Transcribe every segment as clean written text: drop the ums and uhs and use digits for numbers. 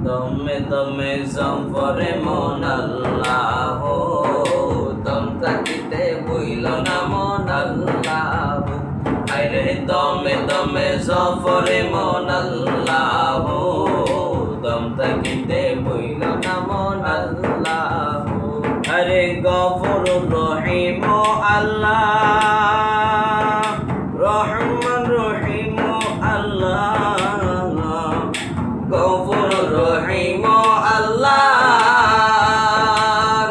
দমে দমে জফরে মন আল্লাহ, দম থাকিতে বইল না মন আল্লাহ। আরে দমে দমে জফরে মন আল্লাহ, দম থাকিতে বইল না মন আল্লাহ। আরে গফুর রহিম আল্লাহ, রহমান রহিম আল্লাহ, গফুর রহিম আল্লাহ,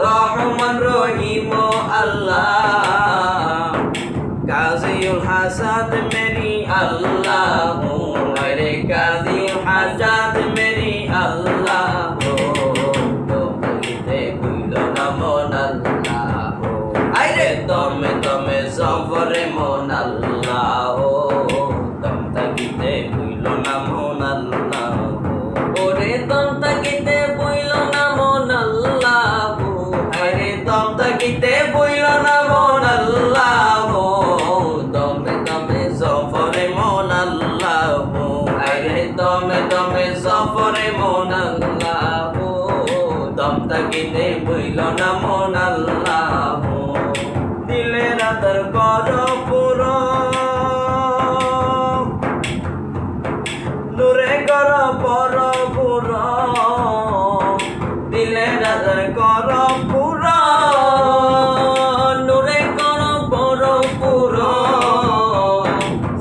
রহমান রহিম আল্লাহ। কাজিউল হাসাদ মেরি আল্লাহ, আরে কাজিউল হাসাদ মেরি আল্লাহ। দমে দমে জফরে মন আল্লাহ, দম থাকিতে বইল না মন আল্লাহ। ওরে দম থাকিতে বইল না মন আল্লাহ, আরে দম থাকিতে বইল না মন আল্লাহ। দমে দমে জফরে মন আল্লাহ, আরে দমে দমে জফরে মন আল্লাহ। দম থাকিতে বইল না মন আল্লাহ। দিলের আদর কর পুরো, নূরে কর পর পুরো, দিলের আদর কর পুরো, নূরে কর পর পুরো।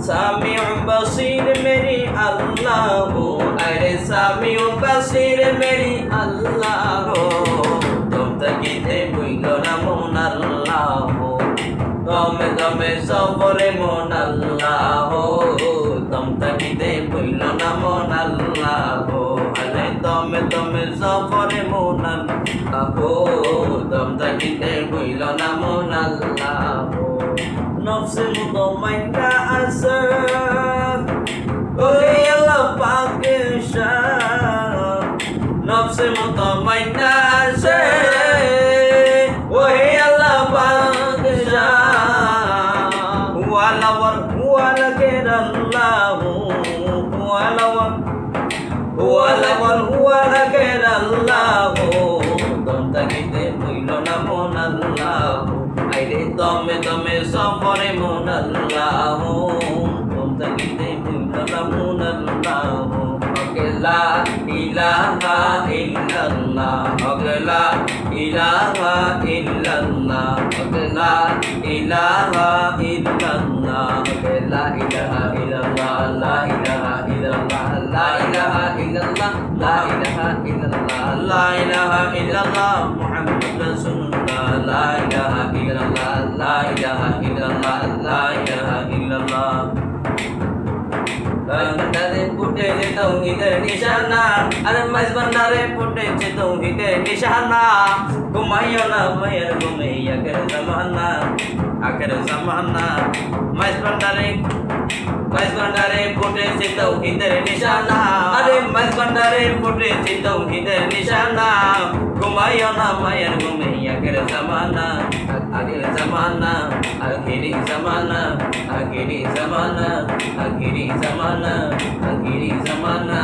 সামিউ বসির মেরি আল্লাহ, আরে সামিউ বসির মেরি আল্লাহ। দম থাকিতে বইল না মন আল্লাহ, দমে দমে জফরে মন আল্লাহ, দম থাকিতে বইল না মন আল্লাহ। আরে দমে দমে জফরে মন আল্লাহ, দম থাকিতে বইল না মন আল্লাহ। নফসে মুতমাইন্না আছে, ওরে আল্লাহ পাকের শান। নফসে মুতমাইন্না আছে, ওরে আল্লাহ পাকের শান। ওয়ালাওয়ার ওয়ালাকের আল্লাহ, ওয়ালাওয়ার ওয়ালাওয়ার ওয়ালাকের আল্লাহ। দম থাকিতে বইল না মন আল্লাহ, আইরে দমে দমে জফরে মন আল্লাহ, দম থাকিতে বইল না মন আল্লাহ। লা ইলাহা ইল্লাল্লাহ, লা ইলাহা ইল্লাল্লাহ, লা ইলাহা ইল্লাল্লাহ, লা ইলাহা ইল্লাল্লাহ, লা ইলাহা ইল্লাল্লাহ, লা ইলাহা ইল্লাল্লাহ, লা ইলাহা ইল্লাল্লাহ, লা ইলাহা ইল্লাল্লাহ মুহাম্মাদুর রাসূলুল্লাহ, লা ইলাহা ইল্লাল্লাহ, লা ইলাহা ইল্লাল্লাহ, লা ইলাহা ইল্লাল্লাহ। ভান্ডারে ফুটেছে তৌহিদের নিশানা, আরে মাইজ ভান্ডারে ফুটেছে তৌহিদের নিশানা। ঘুমাইও না মায়ের ঘুমে আখের জামানা, আখের জামানা। মাইজ ভান্ডারে ফুটেছে তৌহিদের নিশানা, আরে মাইজ ভান্ডারে ফুটেছে তৌহিদের নিশানা। ঘুমাইও না মায়ের ঘুমে আখের জামানা, আগের জামানা, আখেরি জামানা, আখেরি জামানা, আখেরি জামানা, আখেরি জামানা।